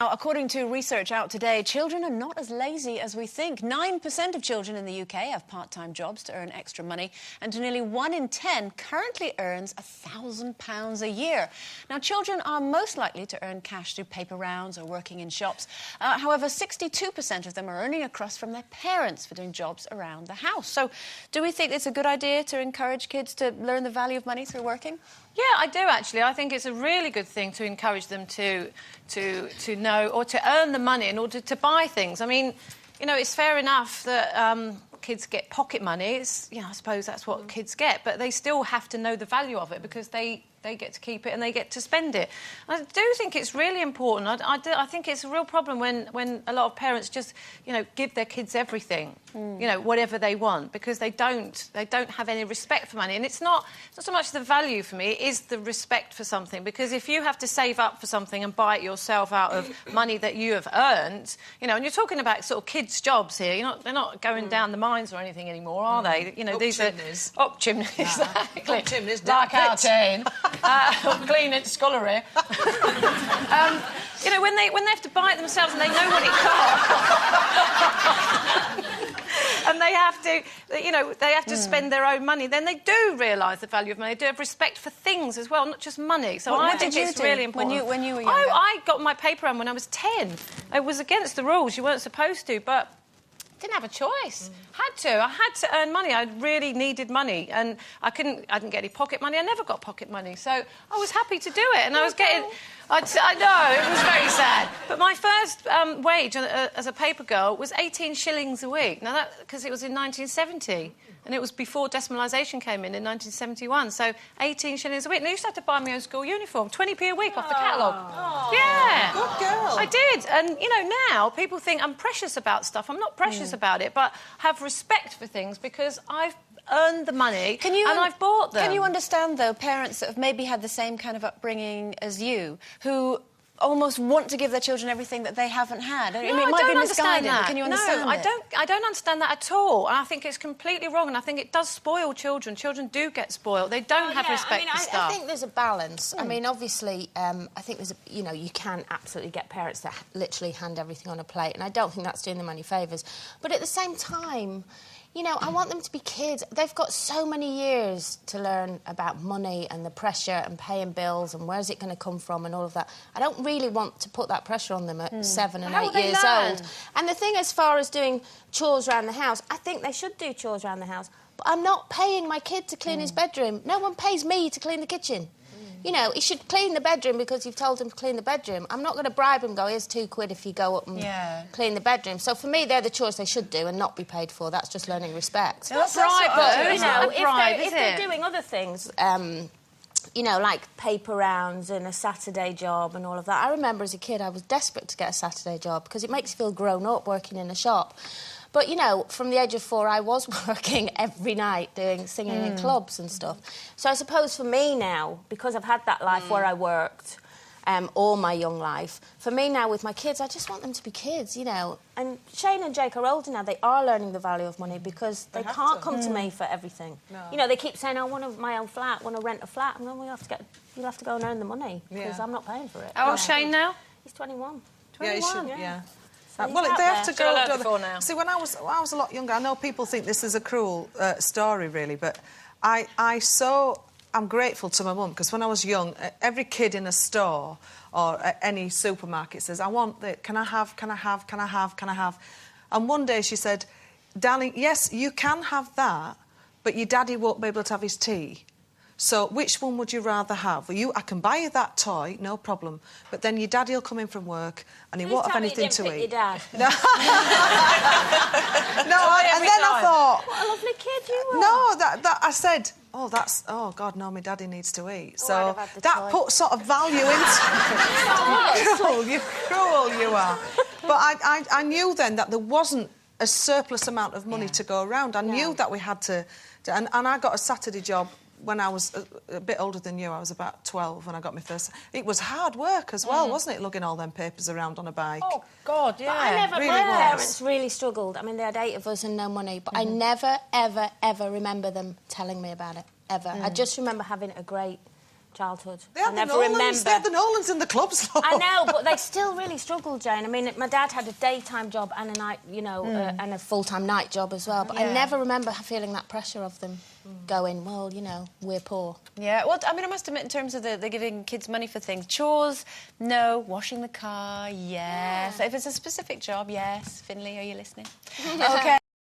Now, according to research out today, children are not as lazy as we think. 9% of children in the UK have part-time jobs to earn extra money, and nearly 1 in 10 currently earns £1,000 a year. Now, children are most likely to earn cash through paper rounds or working in shops. However, 62% of them are earning a crust from their parents for doing jobs around the house. So, do we think it's a good idea to encourage kids to learn the value of money through working? Yeah, I do, actually. I think it's a really good thing to encourage them to know or to earn the money in order to buy things. I mean, you know, it's fair enough that kids get pocket money. It's, you know, I suppose that's what kids get, but they still have to know the value of it because they get to keep it and they get to spend it. I do think it's really important. I think it's a real problem when a lot of parents just, you know, give their kids everything, you know, whatever they want, because they don't have any respect for money. And it's not so much the value for me, it is the respect for something. Because if you have to save up for something and buy it yourself out of money that you have earned, you know, and you're talking about sort of kids' jobs here, they're not going down the mines or anything anymore, are they? You know, up these chimneys. are up chimneys. Exactly. Up chimneys, like our team. Clean it, scullery. You know, when they have to buy it themselves and they know what it costs, and they have to, you know, they have to spend their own money, then they do realise the value of money. They do have respect for things as well, not just money. So I think it's really important. When you were younger? I got my paper round when I was 10. It was against the rules. You weren't supposed to, but didn't have a choice. I had to earn money. I really needed money, and I didn't get any pocket money. I never got pocket money, so I was happy to do it. And I was getting, I know, it was very sad. But my first wage as a paper girl was 18 shillings a week. Now because it was in 1970, and it was before decimalisation came in 1971. So 18 shillings a week. And I used to have to buy my own school uniform, 20p a week off the catalogue. Yeah, good girl. I did. And you know, now people think I'm precious about stuff. I'm not precious about it, but have respect for things because I've earned the money and I've bought them. Can you understand, though, parents that have maybe had the same kind of upbringing as you, who almost want to give their children everything that they haven't had? I mean, it might be misguided, but can you understand it? I don't understand that at all. And I think it's completely wrong, and I think it does spoil children. Children do get spoiled. They don't have respect for stuff. I think there's a balance. I mean, obviously, I think there's you know, you can absolutely get parents that literally hand everything on a plate, and I don't think that's doing them any favours. But at the same time, you know, I want them to be kids. They've got so many years to learn about money and the pressure and paying bills and where's it going to come from and all of that. I don't really want to put that pressure on them at 7 and 8 years old. And the thing as far as doing chores around the house, I think they should do chores around the house. But I'm not paying my kid to clean his bedroom. No one pays me to clean the kitchen. You know, he should clean the bedroom because you've told him to clean the bedroom. I'm not going to bribe him and go, here's £2 if you go up and clean the bedroom. So for me, they're the chores they should do and not be paid for. That's just learning respect. That's right, but, you know, if they're doing other things, you know, like paper rounds and a Saturday job and all of that. I remember as a kid I was desperate to get a Saturday job because it makes you feel grown up working in a shop. But, you know, from the age of 4, I was working every night singing in clubs and stuff. So I suppose for me now, because I've had that life where I worked all my young life, for me now with my kids, I just want them to be kids, you know. And Shane and Jake are older now. They are learning the value of money because they can't come to me for everything. No. You know, they keep saying, I want my own flat, I want to rent a flat. And then you'll have to go and earn the money because I'm not paying for it. How old's Shane now? He's 21. 21? Yeah. So well, they have to go... now. See, when I was a lot younger, I know people think this is a cruel story, really, but I'm grateful to my mum, because when I was young, every kid in a store or at any supermarket says, I want that, can I have, can I have, can I have, can I have? And one day she said, darling, yes, you can have that, but your daddy won't be able to have his tea. So which one would you rather have? Well, I can buy you that toy, no problem, but then your daddy will come in from work and he won't have anything to eat. Your dad. No, and then I thought... What a lovely kid you were. No, I said, oh, God, no, my daddy needs to eat. So that put sort of value into it. Cruel you are. But I knew then that there wasn't a surplus amount of money to go around. I knew that we had to and I got a Saturday job when I was a bit older than you. I was about 12 when I got my first... It was hard work as well, wasn't it, lugging all them papers around on a bike? Oh, God, yeah. But my parents really struggled. I mean, they had 8 of us and no money, but I never, ever, ever remember them telling me about it, ever. I just remember having a great childhood. They had I never the Nolans. remember. They had the Nolans in the clubs, though. I know, but they still really struggled, Jane. I mean, my dad had a daytime job and a night, you know, and a full-time night job as well. But I never remember feeling that pressure of them going, well, you know, we're poor. Yeah, well, I mean, I must admit, in terms of they're giving kids money for things. Chores, no. Washing the car, yes. If it's a specific job, yes. Finley, are you listening? OK.